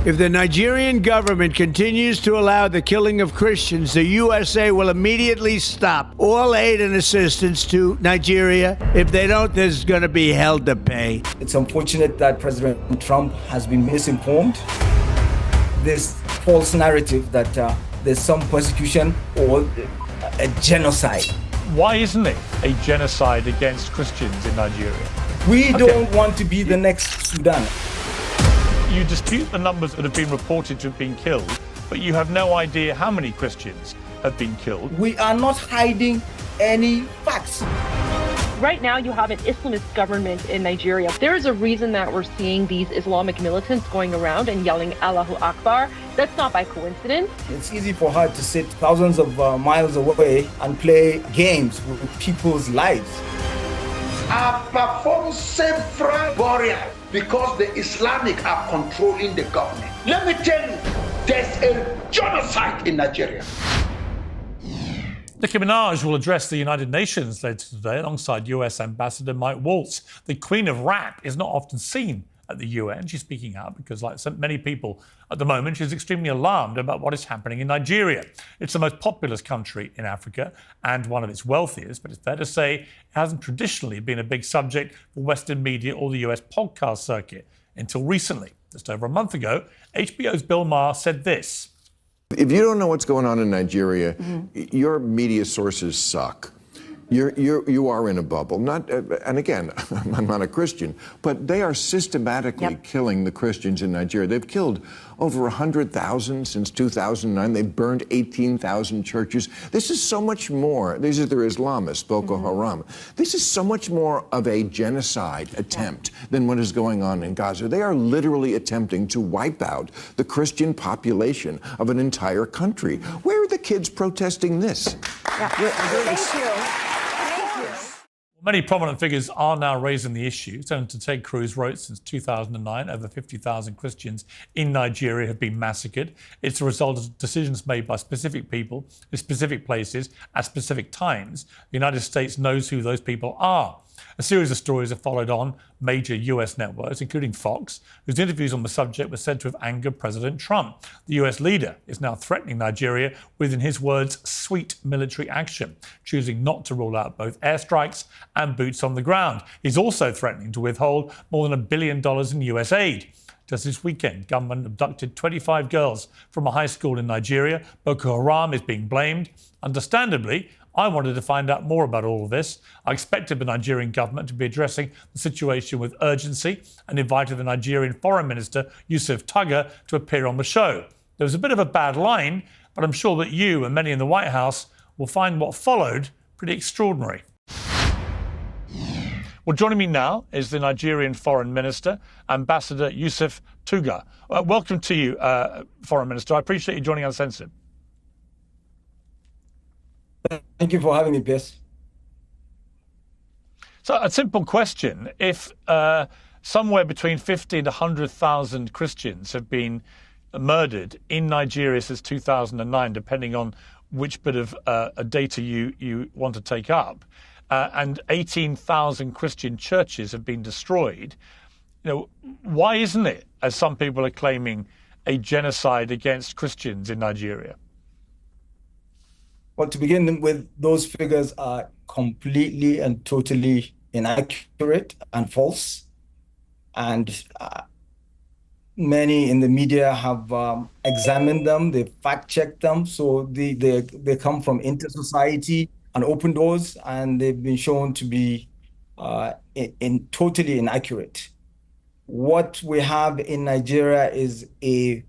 If the Nigerian government continues to allow the killing of Christians, the USA will immediately stop all aid and assistance to Nigeria. If they don't, there's going to be hell to pay. It's unfortunate that President Trump has been misinformed. This false narrative that there's some persecution or a genocide. Why isn't it a genocide against Christians in Nigeria? We don't want to be the next Sudan. You dispute the numbers that have been reported to have been killed, but you have no idea how many Christians have been killed. We are not hiding any facts. Right now, you have an Islamist government in Nigeria. There is a reason that we're seeing these Islamic militants going around and yelling Allahu Akbar. That's not by coincidence. It's easy for her to sit thousands of miles away and play games with people's lives. I perform several burials because the Islamic are controlling the government. Let me tell you, there's a genocide in Nigeria. Nicki Minaj will address the United Nations later today alongside US Ambassador Mike Waltz. The Queen of Rap is not often seen at the UN. She's speaking out because, like so many people at the moment, she's extremely alarmed about what is happening in Nigeria. It's the most populous country in Africa and one of its wealthiest, but it's fair to say it hasn't traditionally been a big subject for Western media or the US podcast circuit until recently. Just over a month ago, HBO's Bill Maher said this. If you don't know what's going on in Nigeria, your media sources suck. You are in a bubble. And again, I'm not a Christian, but they are systematically killing the Christians in Nigeria. They've killed over 100,000 since 2009. They've burned 18,000 churches. This is so much more. These are their Islamists, Boko Haram. This is so much more of a genocide attempt than what is going on in Gaza. They are literally attempting to wipe out the Christian population of an entire country. Where are the kids protesting this? Thank you. Many prominent figures are now raising the issue. Senator Ted Cruz wrote since 2009, over 50,000 Christians in Nigeria have been massacred. It's a result of decisions made by specific people in specific places at specific times. The United States knows who those people are. A series of stories have followed on major US networks, including Fox, whose interviews on the subject were said to have angered President Trump. The US leader is now threatening Nigeria with, in his words, sweet military action, choosing not to rule out both airstrikes and boots on the ground. He's also threatening to withhold more than $1 billion in US aid. Just this weekend, gunmen abducted 25 girls from a high school in Nigeria. Boko Haram is being blamed. Understandably, I wanted to find out more about all of this. I expected the Nigerian government to be addressing the situation with urgency and invited the Nigerian Foreign Minister, Yusuf Tuggar, to appear on the show. There was a bit of a bad line, but I'm sure that you and many in the White House will find what followed pretty extraordinary. Well, joining me now is the Nigerian Foreign Minister, Ambassador Yusuf Tuggar. Welcome to you, Foreign Minister. I appreciate you joining Uncensored. Thank you for having me, Piers. So a simple question. If somewhere between 50 and 100,000 Christians have been murdered in Nigeria since 2009, depending on which bit of data you want to take up, and 18,000 Christian churches have been destroyed, why isn't it, as some people are claiming, a genocide against Christians in Nigeria? Well, to begin with, those figures are completely and totally inaccurate and false. And many in the media have examined them, they've fact-checked them. So they come from Inter-Society and Open Doors, and they've been shown to be totally inaccurate. What we have in Nigeria is a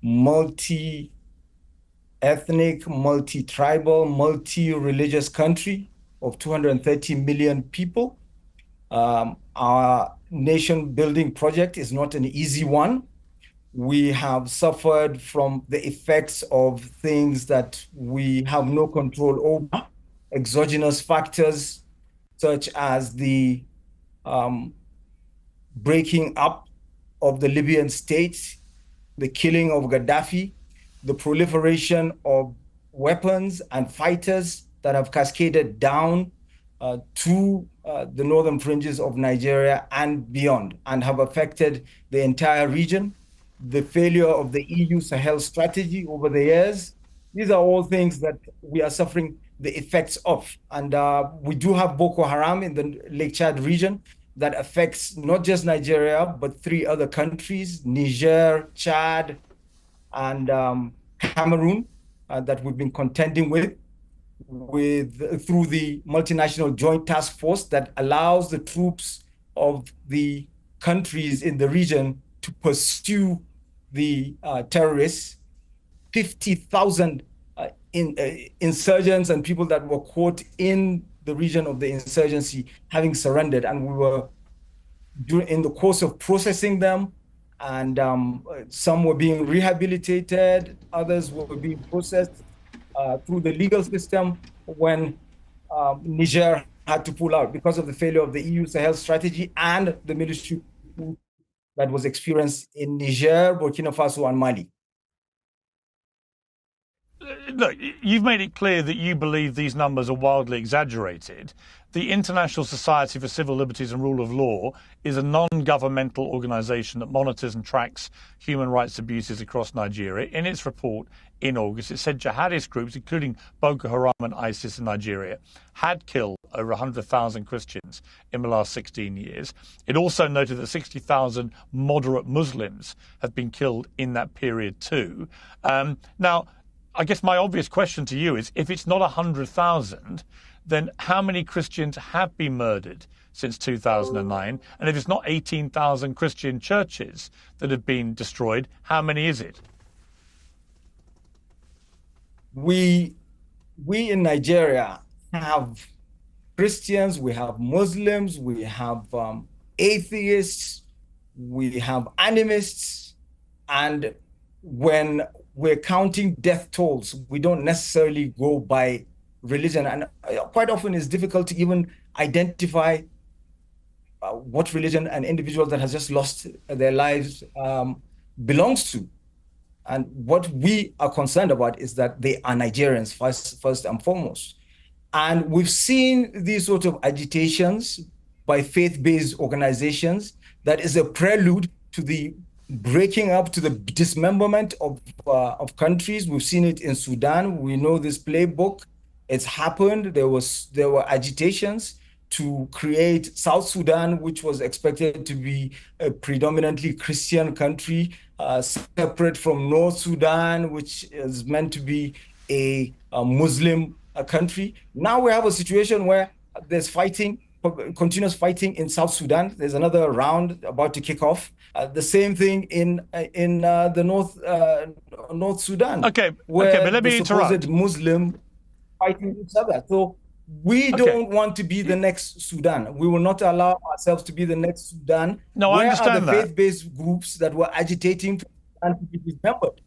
multi-ethnic, multi-tribal, multi-religious country of 230 million people. Our nation-building project is not an easy one. We have suffered from the effects of things that we have no control over, exogenous factors such as the breaking up of the Libyan state, the killing of Gaddafi, the proliferation of weapons and fighters that have cascaded down to the northern fringes of Nigeria and beyond, and have affected the entire region. the failure of the EU Sahel strategy over the years. These are all things that we are suffering the effects of. And we do have Boko Haram in the Lake Chad region that affects not just Nigeria, but 3 other countries, Niger, Chad, and Cameroon, that we've been contending with through the multinational joint task force that allows the troops of the countries in the region to pursue the terrorists. 50,000 insurgents and people that were caught in the region of the insurgency having surrendered, and we were in the course of processing them, and some were being rehabilitated, others were being processed through the legal system when Niger had to pull out because of the failure of the EU Sahel strategy and the military coup that was experienced in Niger, Burkina Faso, and Mali. Look, you've made it clear that you believe these numbers are wildly exaggerated. The International Society for Civil Liberties and Rule of Law is a non-governmental organisation that monitors and tracks human rights abuses across Nigeria. In its report in August, it said jihadist groups, including Boko Haram and ISIS in Nigeria, had killed over 100,000 Christians in the last 16 years. It also noted that 60,000 moderate Muslims have been killed in that period too. Now, I guess my obvious question to you is, if it's not 100,000, then how many Christians have been murdered since 2009? And if it's not 18,000 Christian churches that have been destroyed, how many is it? We in Nigeria have Christians, we have Muslims, we have atheists, we have animists, and when we're counting death tolls, we don't necessarily go by religion. And quite often it's difficult to even identify what religion an individual that has just lost their lives belongs to. And what we are concerned about is that they are Nigerians first and foremost. And we've seen these sort of agitations by faith-based organizations that is a prelude to the breaking up, to the dismemberment of countries. We've seen it in Sudan. We know this playbook. It's happened. There were agitations to create South Sudan, which was expected to be a predominantly Christian country, separate from North Sudan, which is meant to be a Muslim country. Now we have a situation where there's fighting, continuous fighting in South Sudan. There's another round about to kick off. The same thing in the North Sudan. Okay, but let me interrupt. Muslim fighting each other. So we don't want to be the next Sudan. We will not allow ourselves to be the next Sudan. No, I understand that. Where are the faith-based groups that were agitating for Sudan to be dismembered?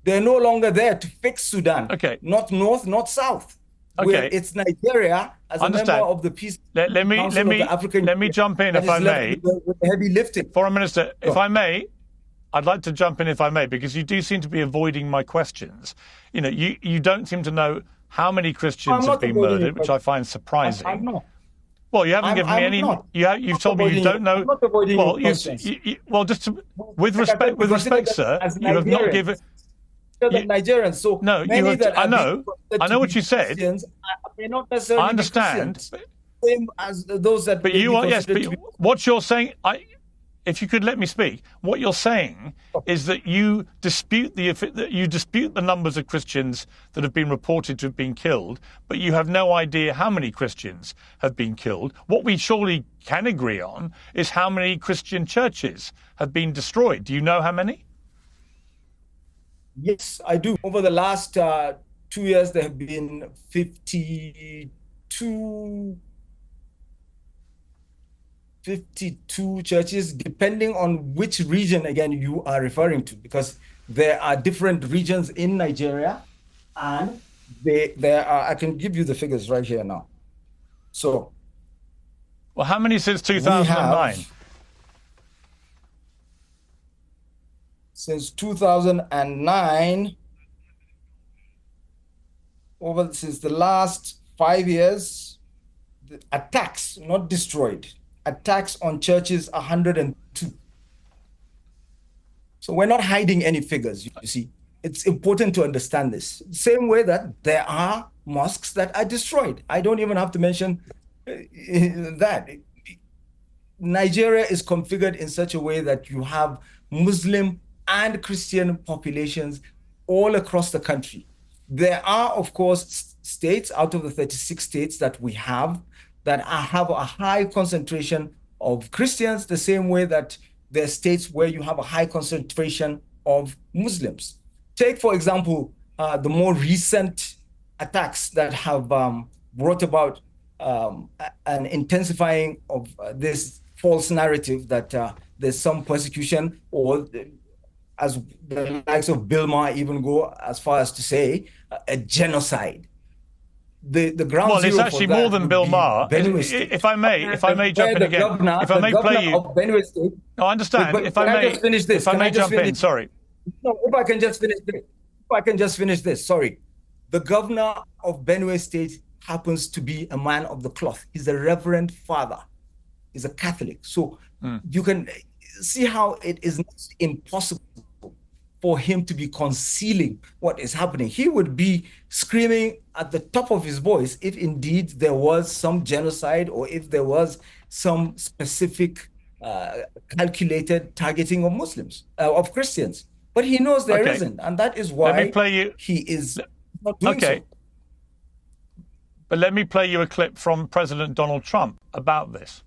They're no longer there to fix Sudan. Okay. Not North, not South. Okay. It's Nigeria as a member of the Peace Council of the African Union. Let me jump in if I may. With the heavy lifting. Foreign Minister, if I may, I'd like to jump in if I may, because you do seem to be avoiding my questions. You know, you don't seem to know how many Christians have been murdered, which I find surprising. I'm not. Well, you haven't given me any. You've told me you don't know. I'm not avoiding well, well, just with respect, sir, you have not given. Nigerians. So no, I know what you said. May not necessarily I understand. Same as those that. But you are, yes. But what you're saying, if you could let me speak, what you're saying is that you dispute the numbers of Christians that have been reported to have been killed, but you have no idea how many Christians have been killed. What we surely can agree on is how many Christian churches have been destroyed. Do you know how many? Yes, I do. Over the last 2 years, there have been 52 churches, depending on which region, again, you are referring to, because there are different regions in Nigeria, and there are, I can give you the figures right here now. So, well, how many since 2009? Since 2009, since the last 5 years, the attacks, not destroyed, attacks on churches, 102. So we're not hiding any figures, you see. It's important to understand this. Same way that there are mosques that are destroyed. I don't even have to mention that. Nigeria is configured in such a way that you have Muslim and Christian populations all across the country. There are, of course, states out of the 36 states that we have that have a high concentration of Christians, the same way that there are states where you have a high concentration of Muslims. Take, for example, the more recent attacks that have brought about an intensifying of this false narrative that there's some persecution, or as the likes of Bill Maher even go as far as to say, a genocide. The ground well, zero it's actually for that more than Bill Maher. If I may jump in again, if I may play you. State, no, I understand. but if I may just finish this, if I may jump in, sorry. No, if I can just finish this. If I can just finish this, sorry. The governor of Benue State happens to be a man of the cloth. He's a reverend father. He's a Catholic. So you can see how it is impossible for him to be concealing what is happening. He would be screaming at the top of his voice if indeed there was some genocide, or if there was some specific calculated targeting of Muslims, of Christians. But he knows there isn't, and that is why he is not doing so. But let me play you a clip from President Donald Trump about this.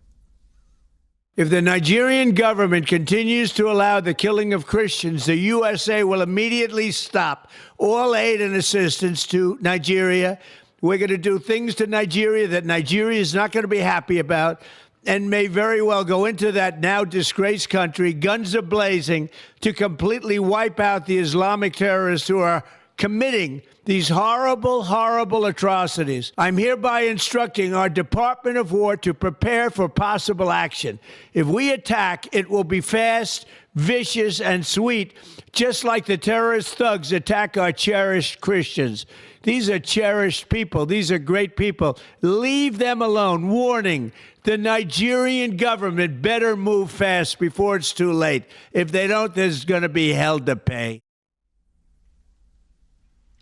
If the Nigerian government continues to allow the killing of Christians, the USA will immediately stop all aid and assistance to Nigeria. We're going to do things to Nigeria that Nigeria is not going to be happy about, and may very well go into that now disgraced country, guns are blazing, to completely wipe out the Islamic terrorists who are committing these horrible, horrible atrocities. I'm hereby instructing our Department of War to prepare for possible action. If we attack, it will be fast, vicious, and sweet, just like the terrorist thugs attack our cherished Christians. These are cherished people. These are great people. Leave them alone. Warning, the Nigerian government better move fast before it's too late. If they don't, there's going to be hell to pay.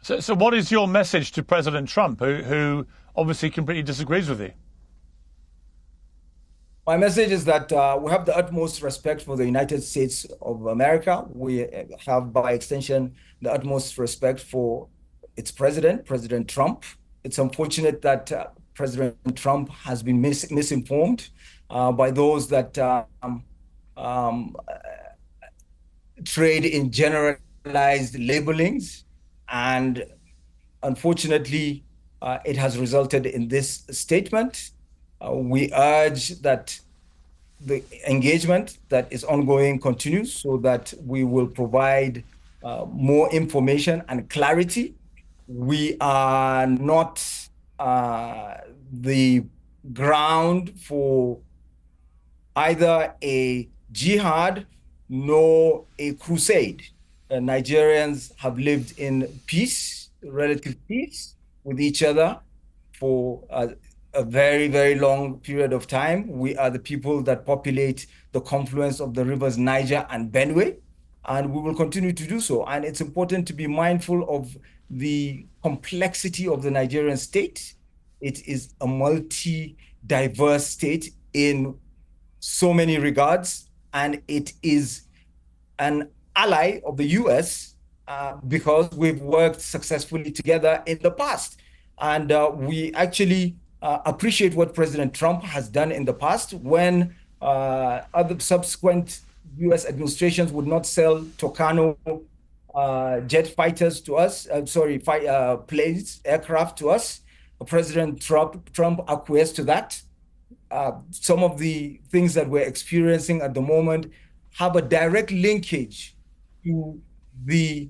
So what is your message to President Trump, who obviously completely disagrees with you? My message is that we have the utmost respect for the United States of America. We have, by extension, the utmost respect for its president, President Trump. It's unfortunate that President Trump has been misinformed by those that trade in generalized labelings. And unfortunately, it has resulted in this statement. We urge that the engagement that is ongoing continues, so that we will provide more information and clarity. We are not the ground for either a jihad nor a crusade. Nigerians have lived in peace, relative peace with each other for a very, very long period of time. We are the people that populate the confluence of the rivers Niger and Benue, and we will continue to do so. And it's important to be mindful of the complexity of the Nigerian state. It is a multi-diverse state in so many regards, and it is an ally of the US because we've worked successfully together in the past. And we actually appreciate what President Trump has done in the past when other subsequent US administrations would not sell Tucano jet fighters to us, planes, aircraft to us. President Trump acquiesced to that. Some of the things that we're experiencing at the moment have a direct linkage to the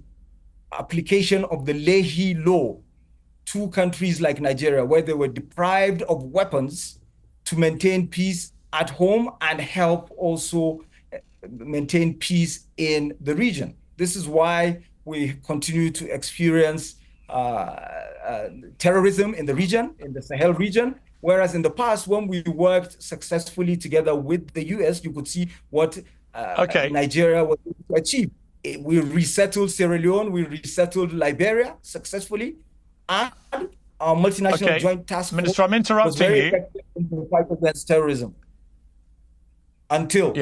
application of the Leahy Law to countries like Nigeria, where they were deprived of weapons to maintain peace at home and help also maintain peace in the region. This is why we continue to experience terrorism in the region, in the Sahel region, whereas in the past, when we worked successfully together with the US, you could see what Nigeria was able to achieve. We resettled Sierra Leone, we resettled Liberia successfully, and our multinational joint task force Minister, I'm interrupting was very you. effective in the fight against terrorism. Until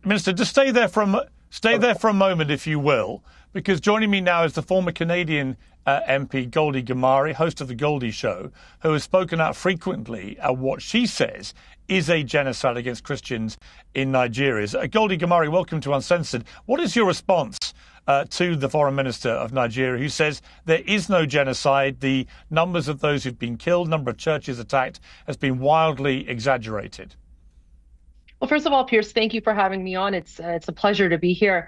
Minister, just stay there for a moment, if you will, because joining me now is the former Canadian MP Goldie Gamari, host of the Goldie Show, who has spoken out frequently at what she says is a genocide against Christians in Nigeria. Goldie Gamari, welcome to Uncensored. What is your response to the Foreign Minister of Nigeria, who says there is no genocide, the numbers of those who've been killed, number of churches attacked, has been wildly exaggerated? Well, first of all, Pierce, thank you for having me on. It's a pleasure to be here.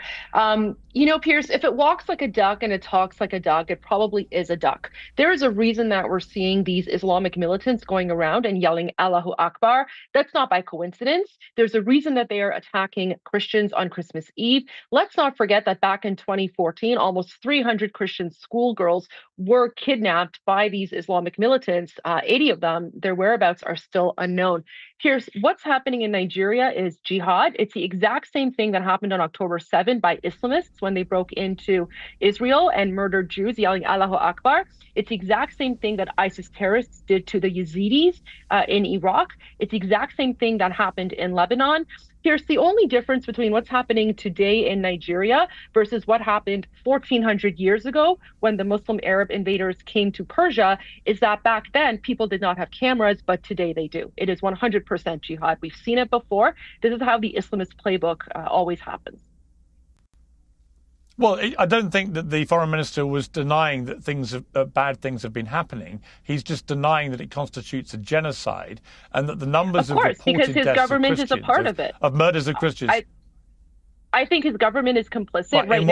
You know, Pierce, if it walks like a duck and it talks like a duck, it probably is a duck. There is a reason that we're seeing these Islamic militants going around and yelling Allahu Akbar. That's not by coincidence. There's a reason that they are attacking Christians on Christmas Eve. Let's not forget that back in 2014, almost 300 Christian schoolgirls were kidnapped by these Islamic militants. 80 of them, their whereabouts are still unknown. Pierce, what's happening in Nigeria is jihad. It's the exact same thing that happened on October 7 by Islamists when they broke into Israel and murdered Jews yelling Allahu Akbar. It's the exact same thing that ISIS terrorists did to the Yazidis in Iraq. It's the exact same thing that happened in Lebanon. Here's the only difference between what's happening today in Nigeria versus what happened 1,400 years ago when the Muslim Arab invaders came to Persia is that back then people did not have cameras, but today they do. It is 100% jihad. We've seen it before. This is how the Islamist playbook always happens. Well, I don't think that the foreign minister was denying that bad things have been happening. He's just denying that it constitutes a genocide and that the numbers of reported because his deaths government of is a part of it. Of murders of Christians. I think his government is complicit. Right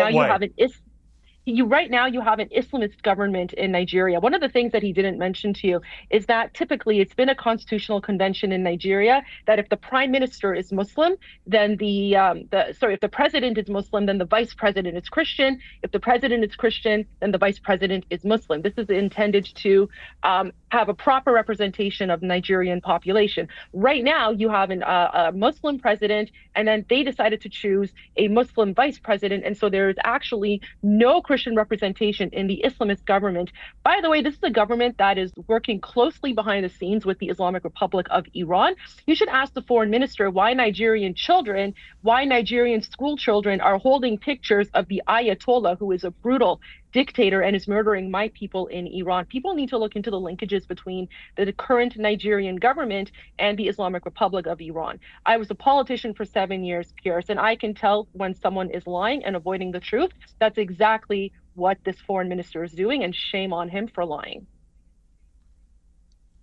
now, you have an Islamist government in Nigeria. One of the things that he didn't mention to you is that typically it's been a constitutional convention in Nigeria that if the prime minister is Muslim, then if the president is Muslim, then the vice president is Christian. If the president is Christian, then the vice president is Muslim. This is intended to have a proper representation of the Nigerian population. Right now, you have a Muslim president, and then they decided to choose a Muslim vice president, and so there is actually no Christian representation in the Islamist government. By the way, this is a government that is working closely behind the scenes with the Islamic Republic of Iran. You should ask the foreign minister why Nigerian school children are holding pictures of the Ayatollah, who is a brutal dictator and is murdering my people in Iran. People need to look into the linkages between the current Nigerian government and the Islamic Republic of Iran. I was a politician for 7 years, Pierce, and I can tell when someone is lying and avoiding the truth. That's exactly what this foreign minister is doing, and shame on him for lying.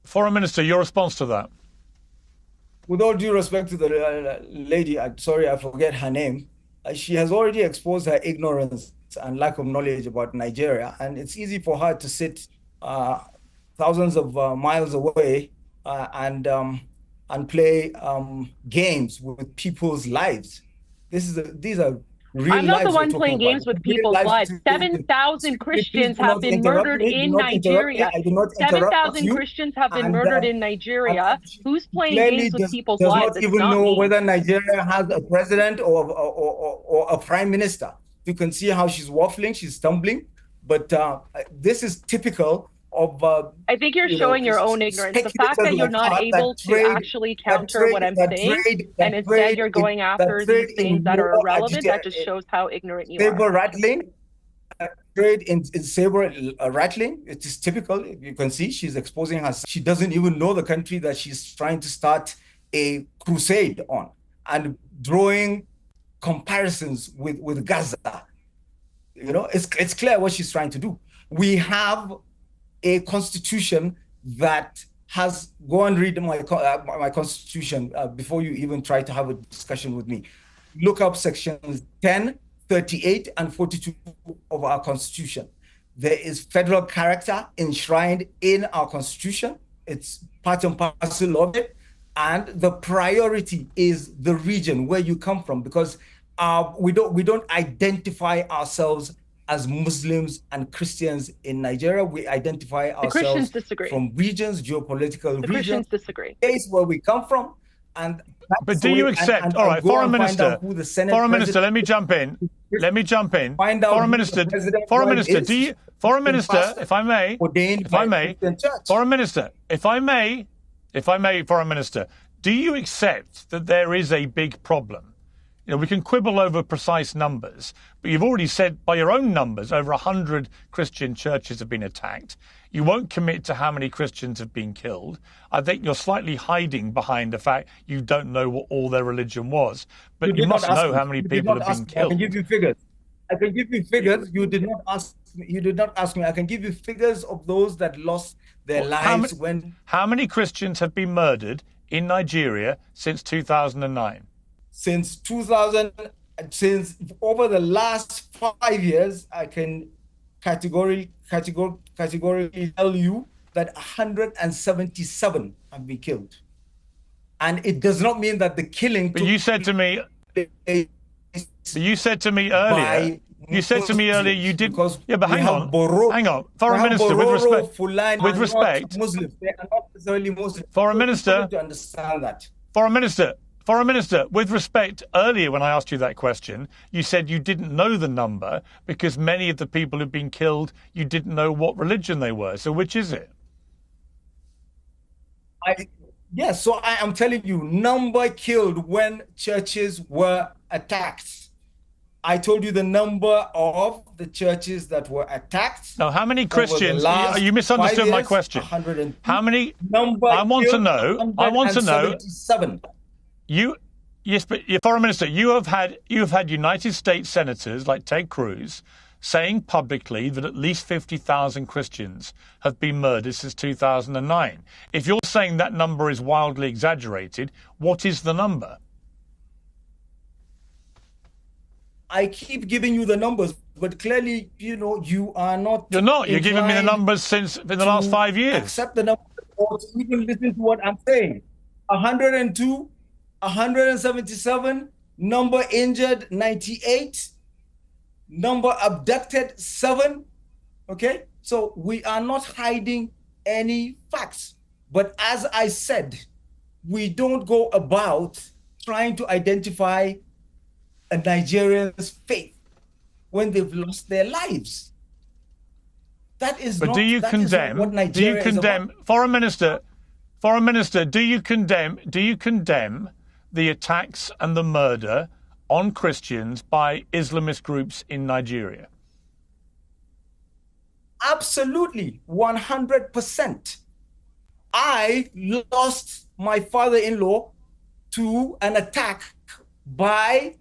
Foreign Minister, your response to that? With all due respect to the lady, I'm sorry, I forget her name. She has already exposed her ignorance and lack of knowledge about Nigeria, and it's easy for her to sit thousands of miles away and play games with people's lives. These are real lives. I'm not the one playing games with people's lives. 7,000 Christians have been murdered in Nigeria. 7,000 Christians have been murdered in Nigeria. Who's playing games with people's lives? Does not even know whether Nigeria has a president or a prime minister. You can see how she's waffling, she's stumbling, but this is typical of. I think you're showing your own ignorance. The fact that you're not able to actually counter what I'm saying, and instead you're going after these things that are irrelevant, that just shows how ignorant you are. Saber rattling, trade in saber rattling. It is typical. You can see she's exposing herself. She doesn't even know the country that she's trying to start a crusade on, and drawing comparisons with Gaza. You know, it's clear what she's trying to do. We have a constitution that has, go and read my constitution before you even try to have a discussion with me. Look up sections 10, 38, and 42 of our constitution. There is federal character enshrined in our constitution. It's part and parcel of it. And the priority is the region where you come from, because we don't identify ourselves as Muslims and Christians in Nigeria. We identify ourselves from regions, geopolitical regions. The Christians disagree. Place where we come from, and but do you accept? All right, Foreign Minister. Foreign Minister, let me jump in. Let me jump in. Find out Foreign Minister, Foreign Minister, do you, Foreign Minister, if I may, Foreign Minister, if I may, Foreign Minister, do you accept that there is a big problem? You know, we can quibble over precise numbers, but you've already said by your own numbers, over 100 Christian churches have been attacked. You won't commit to how many Christians have been killed. I think you're slightly hiding behind the fact you don't know what all their religion was. But you must know how many people have been killed. I can give you figures. You did not ask me. You did not ask me. I can give you figures of those that lost their lives How many Christians have been murdered in Nigeria since 2009? Since over the last 5 years, I can categorically tell you that 177 have been killed. And it does not mean that the killing... But you said to me... you said to me earlier you did... Yeah, but hang on. Foreign Minister, with respect... Muslims. They are not necessarily Muslims. Foreign Minister... To understand that. Foreign Minister, with respect, earlier when I asked you that question, you said you didn't know the number because many of the people who've been killed, you didn't know what religion they were. So which is it? Yes, so I am telling you, number killed when churches were attacked. I told you the number of the churches that were attacked. Now, how many Christians? You misunderstood my question. How many? I want to know. 177. Yes, but Foreign Minister, you have had United States senators like Ted Cruz saying publicly that at least 50,000 Christians have been murdered since 2009. If you're saying that number is wildly exaggerated, what is the number? I keep giving you the numbers, but clearly, you are not. You're not. You're giving me the numbers since in the last 5 years. Accept the numbers or to even listen to what I'm saying. 102, 177, number injured 98, number abducted 7. Okay, so we are not hiding any facts. But as I said, we don't go about trying to identify a Nigerian's faith when they've lost their lives. That is but not. Do you condemn? What Nigeria do you condemn? Foreign Minister, do you condemn? Do you condemn the attacks and the murder on Christians by Islamist groups in Nigeria? Absolutely, 100%. I lost my father-in-law to an attack by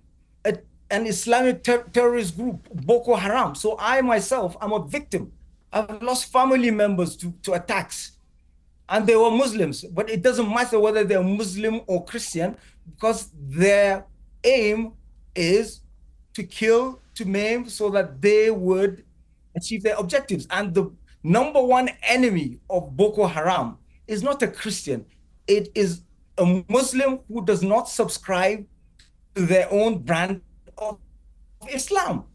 an Islamic terrorist group, Boko Haram. So I myself, I'm a victim. I've lost family members to attacks. And they were Muslims. But it doesn't matter whether they're Muslim or Christian, because their aim is to kill, to maim, so that they would achieve their objectives. And the number one enemy of Boko Haram is not a Christian. It is a Muslim who does not subscribe to their own brand of Islam.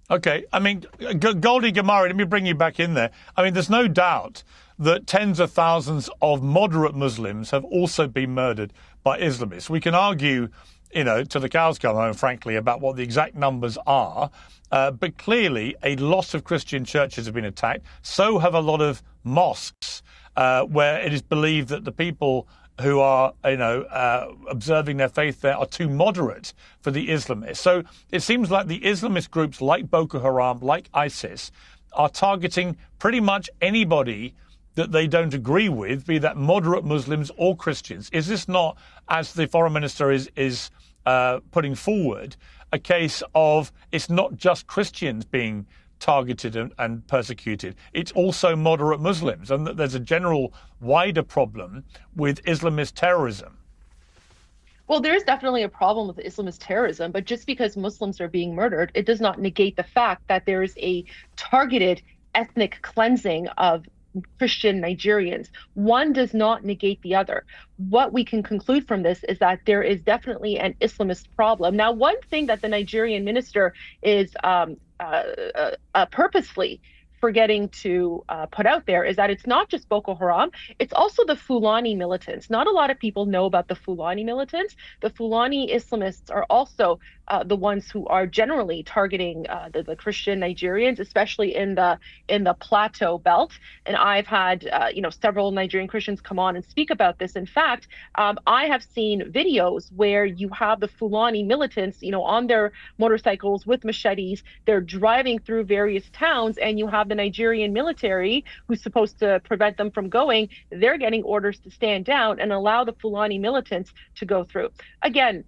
Okay, I mean, Goldie Gamari, let me bring you back in there. I mean, there's no doubt that tens of thousands of moderate Muslims have also been murdered by Islamists. We can argue, till the cows come home, frankly, about what the exact numbers are. But clearly, a lot of Christian churches have been attacked. So have a lot of mosques, where it is believed that the people who are, observing their faith there are too moderate for the Islamists. So it seems like the Islamist groups like Boko Haram, like ISIS, are targeting pretty much anybody that they don't agree with, be that moderate Muslims or Christians. Is this not, as the Foreign Minister is putting forward, a case of it's not just Christians being targeted and persecuted, it's also moderate Muslims, and that there's a general wider problem with Islamist terrorism? Well, there's definitely a problem with Islamist terrorism, but just because Muslims are being murdered, it does not negate the fact that there is a targeted ethnic cleansing of Christian Nigerians. One does not negate the other. What we can conclude from this is that there is definitely an Islamist problem. Now, one thing that the Nigerian minister is purposefully forgetting to put out there is that it's not just Boko Haram, it's also the Fulani militants. Not a lot of people know about the Fulani militants. The Fulani Islamists are also the ones who are generally targeting the Christian Nigerians, especially in the Plateau Belt. And I've had several Nigerian Christians come on and speak about this. In fact, I have seen videos where you have the Fulani militants, on their motorcycles with machetes. They're driving through various towns, and you have the Nigerian military, who's supposed to prevent them from going. They're getting orders to stand down and allow the Fulani militants to go through. Again,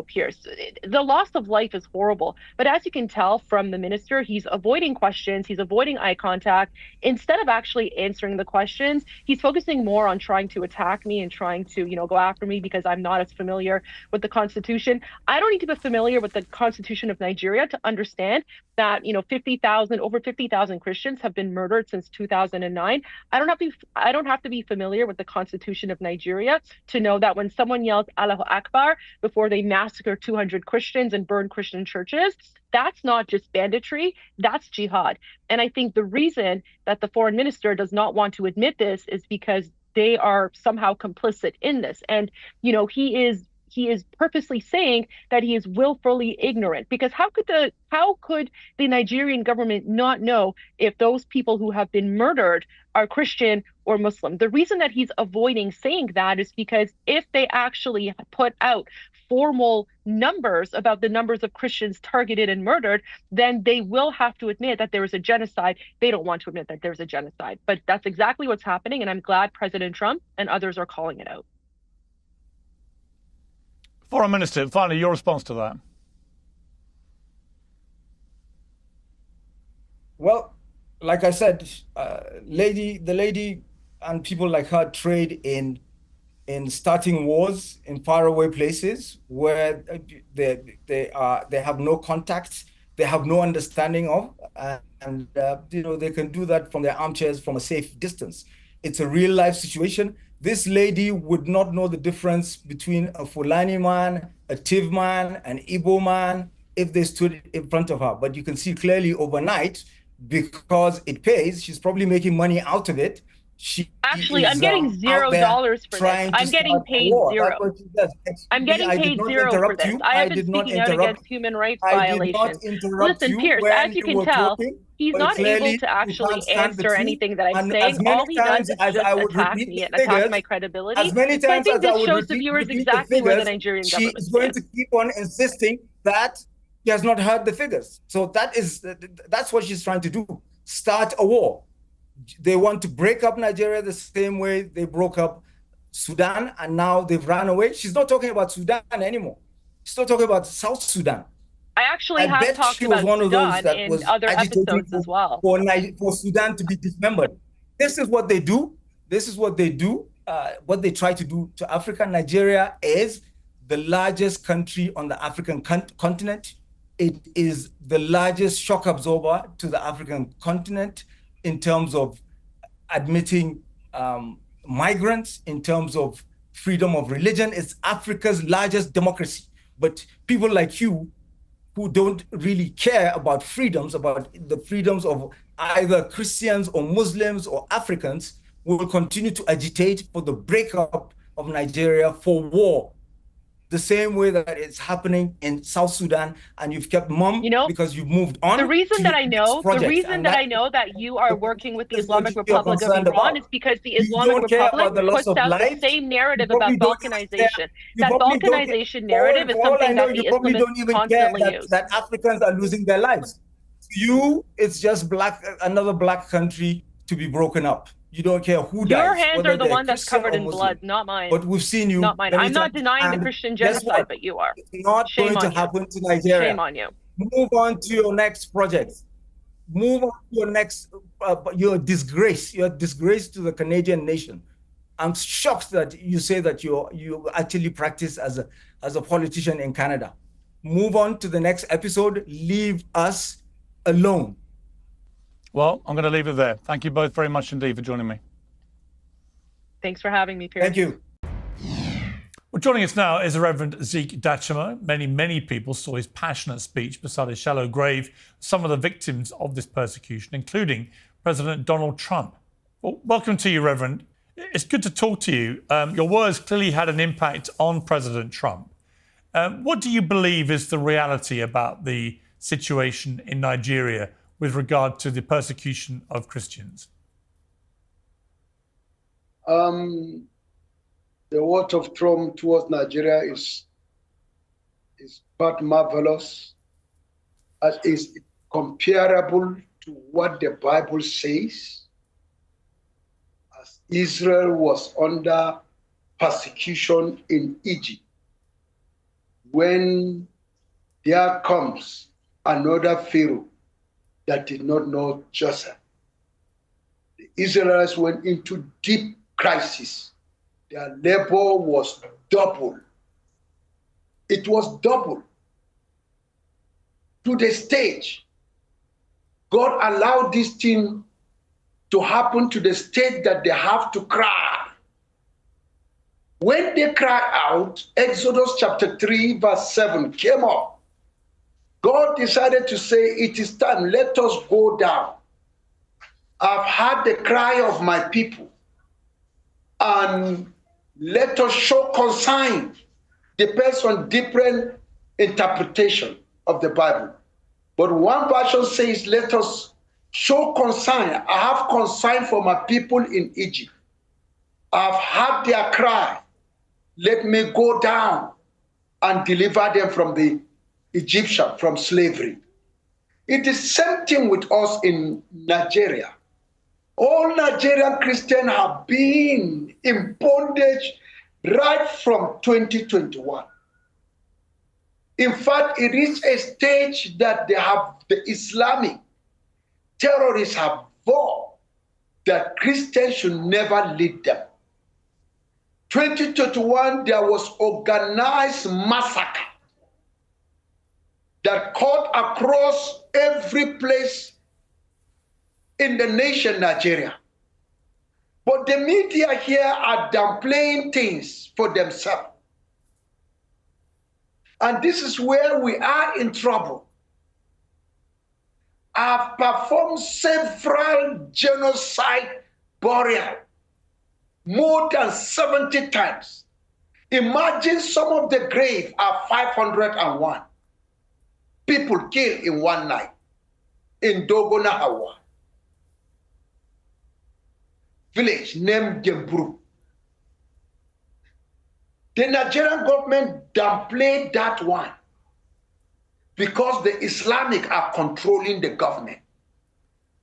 Pierce, the loss of life is horrible. But as you can tell from the minister, he's avoiding questions. He's avoiding eye contact. Instead of actually answering the questions, he's focusing more on trying to attack me and trying to, go after me because I'm not as familiar with the Constitution. I don't need to be familiar with the Constitution of Nigeria to understand that, over 50,000 Christians have been murdered since 2009. I don't have to be familiar with the Constitution of Nigeria to know that when someone yells Allahu Akbar before they massacre 200 Christians and burn Christian churches, that's not just banditry, that's jihad. And I think the reason that the foreign minister does not want to admit this is because they are somehow complicit in this. And, he is purposely saying that he is willfully ignorant, because how could the Nigerian government not know if those people who have been murdered are Christian or Muslim? The reason that he's avoiding saying that is because if they actually put out formal numbers about the numbers of Christians targeted and murdered, then they will have to admit that there is a genocide. They don't want to admit that there's a genocide, but that's exactly what's happening. And I'm glad President Trump and others are calling it out. Foreign Minister, finally, your response to that. Well, like I said, the lady and people like her trade in starting wars in faraway places where they have no contacts, they have no understanding of, and they can do that from their armchairs from a safe distance. It's a real life situation. This lady would not know the difference between a Fulani man, a Tiv man, an Igbo man, if they stood in front of her. But you can see clearly overnight, because it pays, she's probably making money out of it. I'm getting $0 for this. I'm getting paid zero. I'm getting paid zero for this. I have been speaking out against human rights violations. Listen, Pierce, as you can tell, he's not able to actually answer anything that I'm saying. All he does is just attack me and attack my credibility. So I think this shows the viewers exactly where the Nigerian government is going to keep on insisting that she has not heard the figures. So that's what she's trying to do. Start a war. They want to break up Nigeria the same way they broke up Sudan, and now they've run away. She's not talking about Sudan anymore. She's not talking about South Sudan. I actually have talked about Sudan in other episodes as well. For Sudan to be dismembered. This is what they do. What they try to do to Africa. Nigeria is the largest country on the African continent. It is the largest shock absorber to the African continent in terms of admitting migrants, in terms of freedom of religion. It's Africa's largest democracy. But people like you, who don't really care about the freedoms of either Christians or Muslims or Africans, will continue to agitate for the breakup of Nigeria, for war. The same way that it's happening in South Sudan, and you've kept mum because you've moved on. The reason that I know that you are working with the Islamic Republic of Iran is because the Islamic Republic puts out the same narrative about balkanization. That balkanization narrative is something that the Islamists constantly use. That Africans are losing their lives. To you, it's just another black country to be broken up. You don't care who dies. Your hands are the one that's covered in blood, not mine. But we've seen you. Not mine. I'm not denying the Christian genocide, but you are. It's not going to happen to Nigeria. Shame on you. Move on to your next project. Move on to your next, your disgrace. Your disgrace to the Canadian nation. I'm shocked that you say that you actually practice as a politician in Canada. Move on to the next episode. Leave us alone. Well, I'm going to leave it there. Thank you both very much indeed for joining me. Thanks for having me, Pierce. Thank you. Well, joining us now is the Reverend Zeke Dachimo. Many people saw his passionate speech beside a shallow grave, some of the victims of this persecution, including President Donald Trump. Well, welcome to you, Reverend. It's good to talk to you. Your words clearly had an impact on President Trump. What do you believe is the reality about the situation in Nigeria with regard to the persecution of Christians? The word of Trump towards Nigeria is quite marvelous, as is comparable to what the Bible says, as Israel was under persecution in Egypt. When there comes another Pharaoh that did not know Joseph, the Israelites went into deep crisis. Their labor was double. It was double. To the stage, God allowed this thing to happen to the state that they have to cry. When they cry out, Exodus chapter 3, verse 7 came up. God decided to say, it is time, let us go down. I've heard the cry of my people, and let us show concern. Depends on different interpretation of the Bible. But one version says, let us show concern. I have concern for my people in Egypt. I've heard their cry. Let me go down and deliver them from the Egyptian, from slavery. It is same thing with us in Nigeria. All Nigerian Christians have been in bondage right from 2021. In fact, it reached a stage that they have the Islamic terrorists have vowed that Christians should never lead them. 2021, there was organized massacre that cut across every place in the nation, Nigeria. But the media here are downplaying things for themselves. And this is where we are in trouble. I've performed several genocide burials, more than 70 times. Imagine some of the graves are 501 people killed in one night in Dogona, Hawa. Village named Gemburu. The Nigerian government downplayed that one because the Islamic are controlling the government.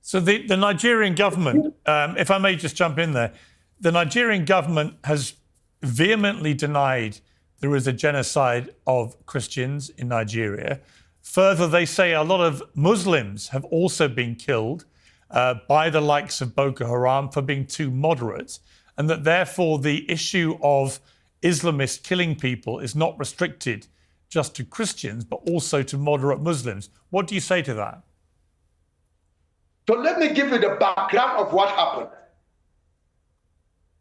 So the Nigerian government, if I may just jump in there, the Nigerian government has vehemently denied there is a genocide of Christians in Nigeria. Further, they say a lot of Muslims have also been killed by the likes of Boko Haram for being too moderate, and that therefore the issue of Islamists killing people is not restricted just to Christians, but also to moderate Muslims. What do you say to that? So let me give you the background of what happened.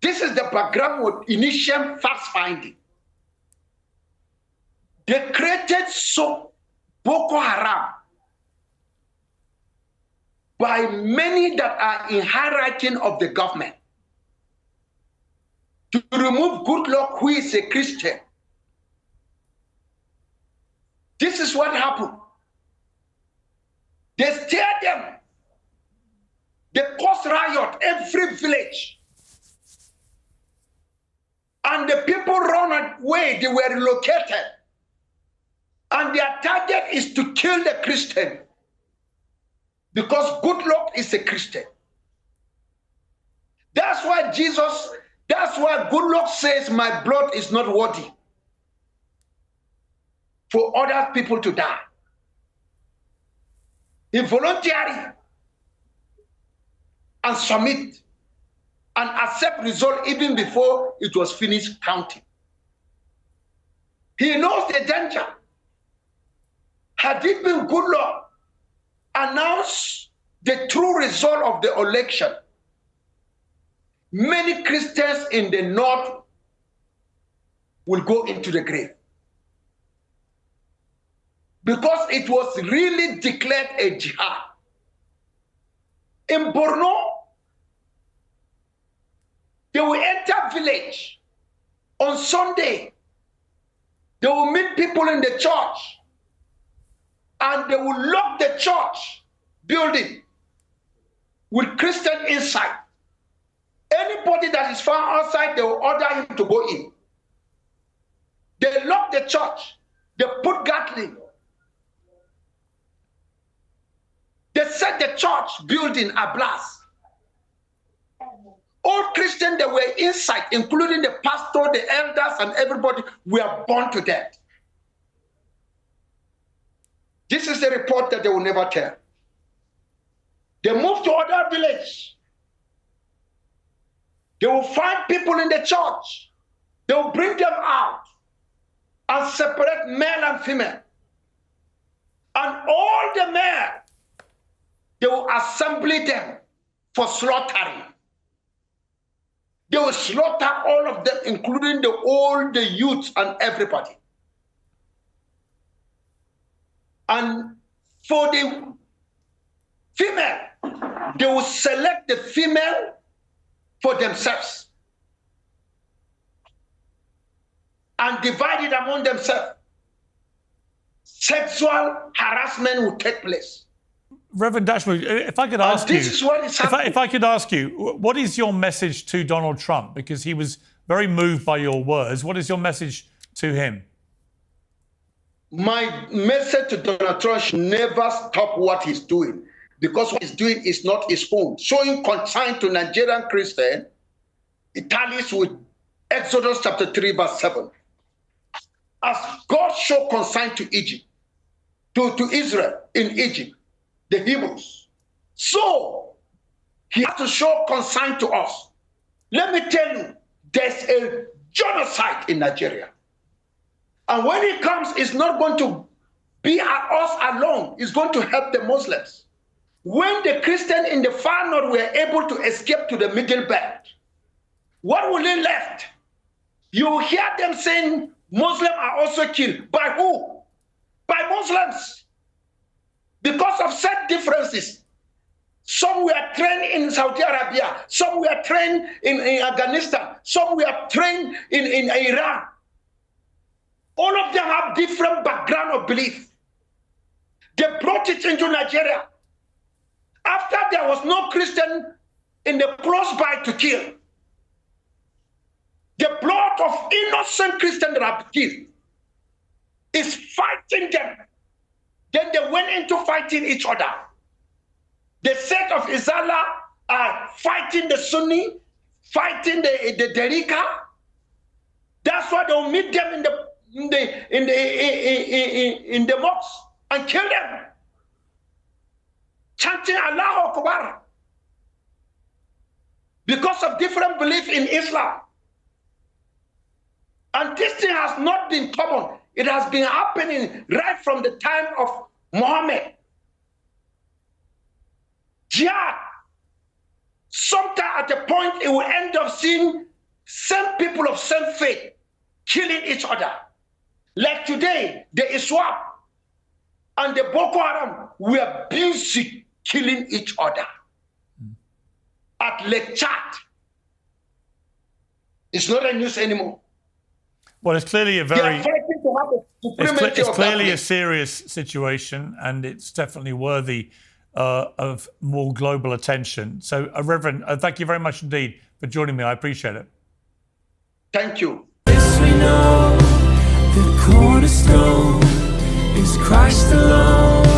This is the background with initial fact-finding. They created Boko Haram by many that are in hierarchy of the government to remove Goodluck, who is a Christian. This is what happened. They steered them. They caused riot every village. And the people run away, they were relocated. And their target is to kill the Christian. Because Goodluck is a Christian. That's why Goodluck says, my blood is not worthy for other people to die. He voluntarily and submit and accept result even before it was finished counting. He knows the danger. Had it been Goodluck announced the true result of the election, many Christians in the north will go into the grave. Because it was really declared a jihad. In Borno, they will enter village on Sunday. They will meet people in the church and they will lock the church building with Christian inside. Anybody that is found outside, they will order him to go in. They lock the church. They put Gatling. They set the church building ablaze. All Christians that were inside, including the pastor, the elders, and everybody, were burned to death. This is the report that they will never tell. They move to other village. They will find people in the church. They will bring them out and separate male and female. And all the male, they will assemble them for slaughtering. They will slaughter all of them, including the old, the youth, and everybody. And for the female, they will select the female for themselves and divide it among themselves. Sexual harassment will take place. Reverend Dashwood, if I could ask you, if I could ask you, what is your message to Donald Trump? Because he was very moved by your words. What is your message to him? My message to Donald Trump should never stop what he's doing, because what he's doing is not his own. Showing concern to Nigerian Christians, it tallies with Exodus chapter 3, verse 7. As God showed concern to Egypt, to Israel in Egypt, the Hebrews, so he has to show concern to us. Let me tell you, there's a genocide in Nigeria. And when he comes, it's not going to be us alone. It's going to help the Muslims. When the Christians in the far north were able to escape to the middle belt, what will they left? You hear them saying Muslims are also killed. By who? By Muslims. Because of set differences. Some were trained in Saudi Arabia. Some were trained in Afghanistan. Some were trained in Iran. All of them have different background of belief. They brought it into Nigeria. After there was no Christian in the close by to kill, the blood of innocent Christians that have killed is fighting them. Then they went into fighting each other. The sect of Izala are fighting the Sunni, fighting the Derika. That's why they'll meet them in the mosque and kill them, chanting Allahu Akbar, because of different belief in Islam. And this thing has not been common. It has been happening right from the time of Muhammad. Jihad, sometime at a point, it will end up seeing same people of same faith killing each other. Like today, the ISWAP and the Boko Haram were busy killing each other at Lake Chad. It's not a news anymore. Well, it's clearly it's clearly a serious situation, and it's definitely worthy of more global attention. So, Reverend, thank you very much indeed for joining me. I appreciate it. Thank you. Yes, we know the cornerstone is Christ alone.